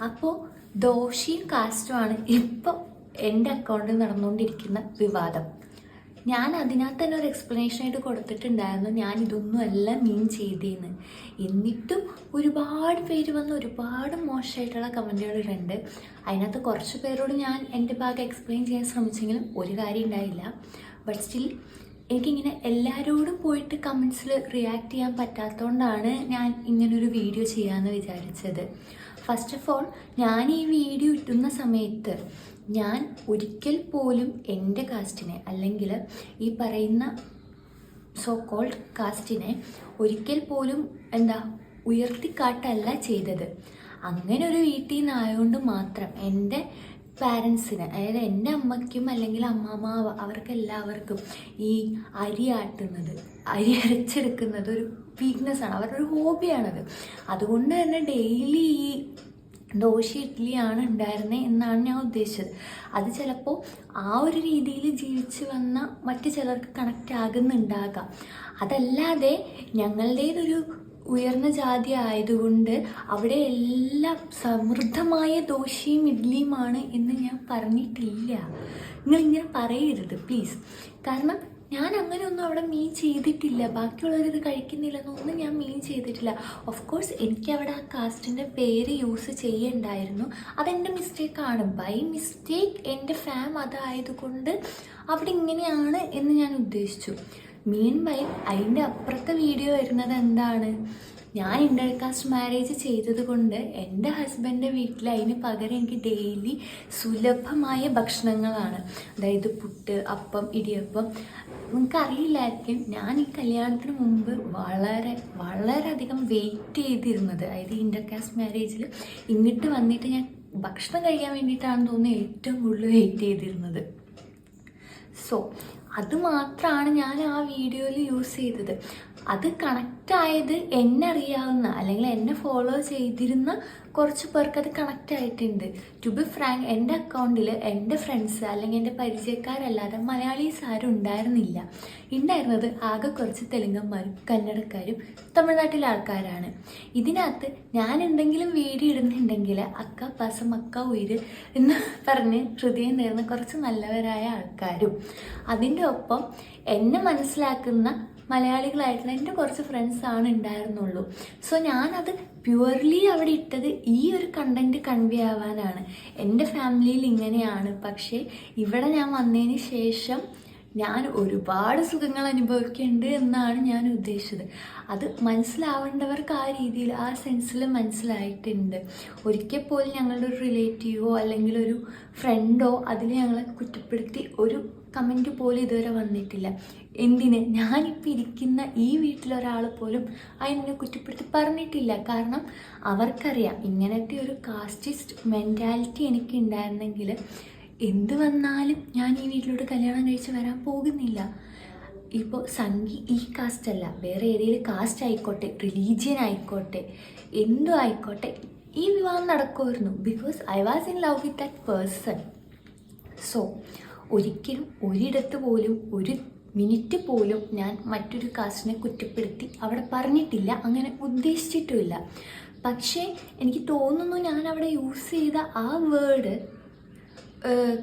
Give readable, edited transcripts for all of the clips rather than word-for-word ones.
അപ്പോൾ ദോഷിയും കാസ്റ്റുമാണ് ഇപ്പോൾ എൻ്റെ അക്കൗണ്ടിൽ നടന്നുകൊണ്ടിരിക്കുന്ന വിവാദം. ഞാൻ അതിനകത്ത് തന്നെ ഒരു എക്സ്പ്ലനേഷൻ ആയിട്ട് കൊടുത്തിട്ടുണ്ടായിരുന്നു, ഞാൻ ഇതൊന്നുമല്ല മീൻ ചെയ്തേന്ന്. എന്നിട്ടും ഒരുപാട് പേര് വന്ന് ഒരുപാട് മോശമായിട്ടുള്ള കമൻറ്റുകളുണ്ട്. അതിനകത്ത് കുറച്ച് പേരോട് ഞാൻ എൻ്റെ ഭാഗം എക്സ്പ്ലെയിൻ ചെയ്യാൻ ശ്രമിച്ചെങ്കിലും ഒരു കാര്യം ഉണ്ടായില്ല. ബട്ട് സ്റ്റിൽ എനിക്കിങ്ങനെ എല്ലാവരോടും പോയിട്ട് കമൻസിൽ റിയാക്ട് ചെയ്യാൻ പറ്റാത്തതുകൊണ്ടാണ് ഞാൻ ഇങ്ങനൊരു വീഡിയോ ചെയ്യാമെന്ന് വിചാരിച്ചത്. ഫസ്റ്റ് ഓഫ് ഓൾ, ഞാൻ ഈ വീഡിയോ ഇട്ടുന്ന സമയത്ത് ഞാൻ ഒരിക്കൽ പോലും എൻ്റെ കാസ്റ്റിനെ അല്ലെങ്കിൽ ഈ പറയുന്ന സോ കോൾഡ് കാസ്റ്റിനെ ഒരിക്കൽ പോലും ഉയർത്തിക്കാട്ടല്ല ചെയ്തത്. അങ്ങനെ ഒരു വീട്ടിൽ നിന്നായതുകൊണ്ട് മാത്രം എൻ്റെ പാരൻസിന്, അതായത് എൻ്റെ അമ്മയ്ക്കും അല്ലെങ്കിൽ അമ്മാമ്മ അവർക്കെല്ലാവർക്കും ഈ അരി ആട്ടുന്നത്, അരി അരച്ചെടുക്കുന്നത് ഒരു വീക്ക്നെസ്സാണ്, അവരുടെ ഒരു ഹോബിയാണത്. അതുകൊണ്ട് തന്നെ ഡെയിലി ഈ ദോശ ഇഡ്ഡലിയാണ് ഉണ്ടായിരുന്നത് എന്നാണ് ഞാൻ ഉദ്ദേശിച്ചത്. അത് ചിലപ്പോൾ ആ ഒരു രീതിയിൽ ജീവിച്ച് വന്ന മറ്റു ചിലർക്ക് കണക്റ്റ് ആകുന്നുണ്ടാകാം. അതല്ലാതെ ഞങ്ങളുടേതൊരു ഉയർന്ന ജാതി ആയതുകൊണ്ട് അവിടെ എല്ലാം സമൃദ്ധമായ ദോശയും ഇഡ്ഡലിയുമാണ് എന്ന് ഞാൻ പറഞ്ഞിട്ടില്ല. നിങ്ങളിങ്ങനെ പറയരുത് പ്ലീസ്. കാരണം ഞാൻ അങ്ങനെയൊന്നും അവിടെ മീൻ ചെയ്തിട്ടില്ല. ബാക്കിയുള്ളവരിത് കഴിക്കുന്നില്ലെന്നൊന്നും ഞാൻ മീൻ ചെയ്തിട്ടില്ല. ഓഫ് കോഴ്സ് എനിക്ക് അവിടെ ആ കാസ്റ്റിൻ്റെ പേര് യൂസ് ചെയ്യണ്ടായിരുന്നു. അതെൻ്റെ മിസ്റ്റേക്കാണ്. ബൈ മിസ്റ്റേക്ക് എൻ്റെ ഫാം അതായതുകൊണ്ട് അവിടെ ഇങ്ങനെയാണ് എന്ന് ഞാൻ ഉദ്ദേശിച്ചു. മീൻ ബൈ അതിൻ്റെ അപ്പുറത്തെ വീഡിയോ വരുന്നത് എന്താണ്, ഞാൻ ഇൻ്റർ കാസ്റ്റ് മാരേജ് ചെയ്തത് കൊണ്ട് എൻ്റെ ഹസ്ബൻഡിൻ്റെ വീട്ടിൽ അതിന് പകരം എനിക്ക് ഡെയിലി സുലഭമായ ഭക്ഷണങ്ങളാണ്. അതായത് പുട്ട്, അപ്പം, ഇടിയപ്പം. നിങ്ങൾക്കറിയില്ലായിരിക്കും, ഞാൻ ഈ കല്യാണത്തിന് മുമ്പ് വളരെയധികം വെയിറ്റ് ചെയ്തിരുന്നത്. അതായത് ഇൻ്റർ കാസ്റ്റ് മാരേജിൽ ഇങ്ങോട്ട് വന്നിട്ട് ഞാൻ ഭക്ഷണം കഴിക്കാൻ വേണ്ടിയിട്ടാണെന്ന് തോന്നുന്നു ഏറ്റവും കൂടുതൽ വെയിറ്റ് ചെയ്തിരുന്നത്. സോ അത് മാത്രമാണ് ഞാൻ ആ വീഡിയോയിൽ യൂസ് ചെയ്തത്. അത് കണക്റ്റ് ആയത് എന്നെ അറിയാവുന്ന അല്ലെങ്കിൽ എന്നെ ഫോളോ ചെയ്തിരുന്ന കുറച്ച് പേർക്ക് അത് കണക്റ്റ് ആയിട്ടുണ്ട്. ടു ബി ഫ്രാങ്ക്, എൻ്റെ അക്കൗണ്ടിൽ എൻ്റെ ഫ്രണ്ട്സ് അല്ലെങ്കിൽ എൻ്റെ പരിചയക്കാരല്ലാതെ മലയാളീസ് ആരും ഉണ്ടായിരുന്നില്ല. ഉണ്ടായിരുന്നത് ആകെ കുറച്ച് തെലുങ്കന്മാരും കന്നഡക്കാരും തമിഴ്നാട്ടിലെ ആൾക്കാരാണ്. ഇതിനകത്ത് ഞാൻ എന്തെങ്കിലും വീഡിയോ ഇടുന്നുണ്ടെങ്കിൽ അക്ക പാസം അക്ക ഉയിര് എന്ന് പറഞ്ഞ് ഹൃദയം നേർന്ന കുറച്ച് നല്ലവരായ ആൾക്കാരും അതിൻ്റെ ഒപ്പം എന്നെ മനസ്സിലാക്കുന്ന മലയാളികളായിട്ടുള്ള എൻ്റെ കുറച്ച് ഫ്രണ്ട്സാണ് ഉണ്ടായിരുന്നുള്ളൂ. സോ ഞാനത് പ്യുവർലി അവിടെ ഇട്ടത് ഈ ഒരു കണ്ടൻറ്റ് കൺവേ ആവാനാണ്. എൻ്റെ ഫാമിലിയിൽ ഇങ്ങനെയാണ്, പക്ഷേ ഇവിടെ ഞാൻ വന്നതിന് ശേഷം ഞാൻ ഒരുപാട് സുഖങ്ങൾ അനുഭവിക്കുന്നുണ്ട് എന്നാണ് ഞാൻ ഉദ്ദേശിച്ചത്. അത് മനസ്സിലാവേണ്ടവർക്ക് ആ രീതിയിൽ ആ സെൻസിൽ മനസ്സിലായിട്ടുണ്ട്. ഒരിക്കൽ പോലും ഞങ്ങളുടെ ഒരു റിലേറ്റീവോ അല്ലെങ്കിൽ ഒരു ഫ്രണ്ടോ അതിൽ ഞങ്ങളെ കുറ്റപ്പെടുത്തി ഒരു കമൻറ്റ് പോലും ഇതുവരെ വന്നിട്ടില്ല. എന്തിന്, ഞാനിപ്പോൾ ഇരിക്കുന്ന ഈ വീട്ടിലൊരാൾ പോലും അതിനെ കുറ്റപ്പെടുത്തി പറഞ്ഞിട്ടില്ല. കാരണം അവർക്കറിയാം ഇങ്ങനത്തെ ഒരു കാസ്റ്റിസ്റ്റ് മെൻറ്റാലിറ്റി എനിക്ക് ഉണ്ടായിരുന്നെങ്കിൽ എന്ത് വന്നാലും ഞാൻ ഈ വീട്ടിലോട്ട് കല്യാണം കഴിച്ച് വരാൻ പോകുന്നില്ല. ഇപ്പോൾ സംഗി ഈ കാസ്റ്റ് അല്ല, വേറെ ഏതെങ്കിലും കാസ്റ്റ് ആയിക്കോട്ടെ, റിലീജിയൻ ആയിക്കോട്ടെ, എന്തോ ആയിക്കോട്ടെ, ഈ വിവാഹം നടക്കുമായിരുന്നു. Because I was in love with that person. So ഒരിക്കലും ഒരിടത്ത് പോലും ഒരു മിനിറ്റ് പോലും ഞാൻ മറ്റൊരു കാസ്റ്റിനെ കുറ്റപ്പെടുത്തി അവിടെ പറഞ്ഞിട്ടില്ല, അങ്ങനെ ഉദ്ദേശിച്ചിട്ടുമില്ല. പക്ഷേ എനിക്ക് തോന്നുന്നു ഞാൻ അവിടെ യൂസ് ചെയ്ത ആ വേർഡ്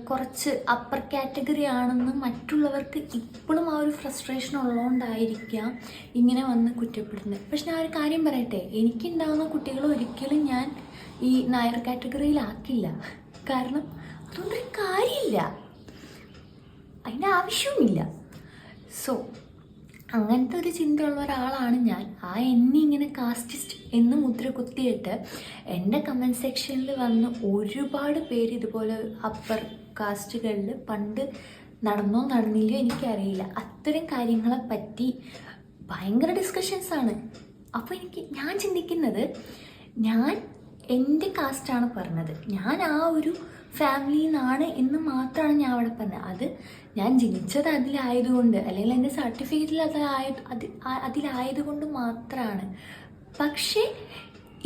കുറച്ച് അപ്പർ കാറ്റഗറി ആണെന്ന് മറ്റുള്ളവർക്ക് ഇപ്പോഴും ആ ഒരു ഫ്രസ്ട്രേഷൻ ഉള്ളതുകൊണ്ടായിരിക്കാം ഇങ്ങനെ വന്ന് കുറ്റപ്പെടുന്നത്. പക്ഷെ ഞാൻ ഒരു കാര്യം പറയട്ടെ, എനിക്കുണ്ടാകുന്ന കുട്ടികൾ ഒരിക്കലും ഞാൻ ഈ നായർ കാറ്റഗറിയിലാക്കില്ല. കാരണം അതുകൊണ്ടൊരു കാര്യമില്ല, അതിൻ്റെ ആവശ്യവുമില്ല. സോ അങ്ങനത്തെ ഒരു ചിന്തയുള്ള ഒരാളാണ് ഞാൻ. ആ എന്നെ ഇങ്ങനെ കാസ്റ്റിസ്റ്റ് എന്ന് മുദ്ര കുത്തിയിട്ട് എൻ്റെ കമൻറ്റ് സെക്ഷനിൽ വന്ന് ഒരുപാട് പേര് ഇതുപോലെ അപ്പർ കാസ്റ്റുകളിൽ പണ്ട് നടന്നോ നടന്നില്ലയോ എനിക്കറിയില്ല, അത്തരം കാര്യങ്ങളെ പറ്റി ഭയങ്കര ഡിസ്കഷൻസാണ്. അപ്പോൾ ഞാൻ ചിന്തിക്കുന്നത്, ഞാൻ എൻ്റെ കാസ്റ്റാണ് പറഞ്ഞത്, ഞാൻ ആ ഒരു ഫാമിലിയിൽ നിന്നാണ് എന്ന് മാത്രമാണ് ഞാൻ അവിടെ പറഞ്ഞത്. അത് ഞാൻ ജനിച്ചത് അതിലായതുകൊണ്ട് അല്ലെങ്കിൽ എൻ്റെ സർട്ടിഫിക്കറ്റിൽ അതിലായതുകൊണ്ട് മാത്രമാണ്. പക്ഷേ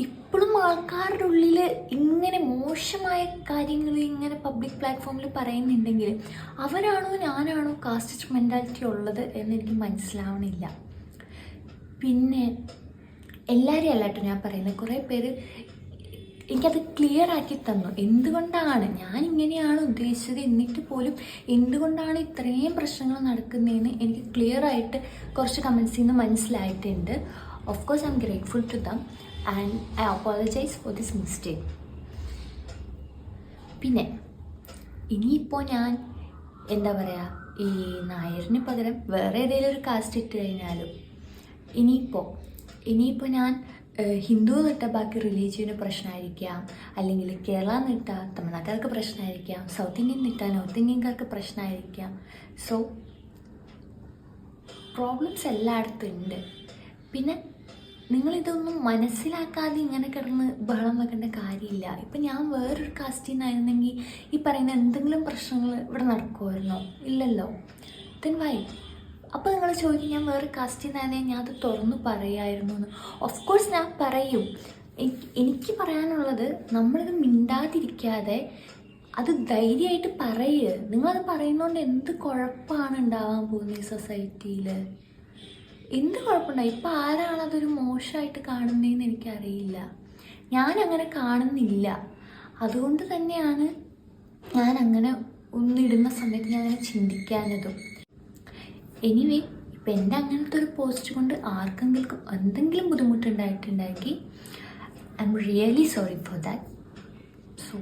ഇപ്പോഴും ആൾക്കാരുടെ ഉള്ളിൽ ഇങ്ങനെ മോശമായ കാര്യങ്ങൾ ഇങ്ങനെ പബ്ലിക് പ്ലാറ്റ്ഫോമിൽ പറയുന്നുണ്ടെങ്കിൽ അവരാണോ ഞാനാണോ കാസ്റ്റ് മെൻറ്റാലിറ്റി ഉള്ളത് എന്നെനിക്ക് മനസ്സിലാവണില്ല. പിന്നെ എല്ലാവരെയും അല്ല കേട്ടോ ഞാൻ പറയുന്നത്, കുറേ പേര് എനിക്കത് ക്ലിയർ ആക്കി തന്നു. എന്തുകൊണ്ടാണ് ഞാൻ ഇങ്ങനെയാണ് ഉദ്ദേശിച്ചത്, എന്നിട്ട് പോലും എന്തുകൊണ്ടാണ് ഇത്രയും പ്രശ്നങ്ങൾ നടക്കുന്നതെന്ന് എനിക്ക് ക്ലിയർ ആയിട്ട് കുറച്ച് കമൻസിൽ നിന്ന് മനസ്സിലായിട്ടുണ്ട്. Of course I am grateful to them and I apologise for this mistake. പിന്നെ ഇനിയിപ്പോൾ ഞാൻ എന്താ പറയുക, ഈ നായരിന് പകരം വേറെ ഏതെങ്കിലും ഒരു കാസ്റ്റ് ഇട്ട് കഴിഞ്ഞാലും ഇനിയിപ്പോൾ ഞാൻ ഹിന്ദു എന്നിട്ട ബാക്കി റിലീജിയന് പ്രശ്നമായിരിക്കാം, അല്ലെങ്കിൽ കേരള എന്നിട്ട തമിഴ്നാട്ടുകാർക്ക് പ്രശ്നമായിരിക്കാം, സൗത്ത് ഇന്ത്യൻ നിട്ട നോർത്ത് ഇന്ത്യൻകാർക്ക് പ്രശ്നമായിരിക്കാം. സോ പ്രോബ്ലംസ് എല്ലായിടത്തും ഉണ്ട്. പിന്നെ നിങ്ങളിതൊന്നും മനസ്സിലാക്കാതെ ഇങ്ങനെ കിടന്ന് ബഹളം വെക്കേണ്ട കാര്യമില്ല. ഇപ്പം ഞാൻ വേറൊരു കാസ്റ്റിൽ നിന്നായിരുന്നെങ്കിൽ ഈ പറയുന്ന എന്തെങ്കിലും പ്രശ്നങ്ങൾ ഇവിടെ നടക്കുമായിരുന്നോ? ഇല്ലല്ലോ. Then why? അപ്പോൾ നിങ്ങൾ ചോദിക്കും ഞാൻ വേറെ കാസ്റ്റിൽ നിന്നായിരുന്നെങ്കിൽ ഞാൻ അത് തുറന്നു പറയായിരുന്നു എന്ന്. ഓഫ് കോഴ്സ് ഞാൻ പറയും. എനിക്ക് പറയാനുള്ളത്, നമ്മളിത് മിണ്ടാതിരിക്കാതെ അത് ധൈര്യമായിട്ട് പറയുക. നിങ്ങളത് പറയുന്നതുകൊണ്ട് എന്ത് കുഴപ്പമാണ് ഉണ്ടാവാൻ പോകുന്നത് ഈ സൊസൈറ്റിയിൽ? എന്ത് കുഴപ്പമുണ്ടായി? ഇപ്പം ആരാണ് അതൊരു മോശമായിട്ട് കാണുന്നതെന്ന് എനിക്കറിയില്ല. ഞാനങ്ങനെ കാണുന്നില്ല. അതുകൊണ്ട് തന്നെയാണ് ഞാൻ അങ്ങനെ ഒന്നിടുന്ന സമയത്ത് ഞാൻ അങ്ങനെ ചിന്തിക്കാനതും. എനിവേ, ഇപ്പം എൻ്റെ അങ്ങനത്തെ ഒരു പോസ്റ്റ് കൊണ്ട് ആർക്കെങ്കിലും എന്തെങ്കിലും ബുദ്ധിമുട്ടുണ്ടായിട്ടുണ്ടെങ്കിൽ I'm really sorry for that. So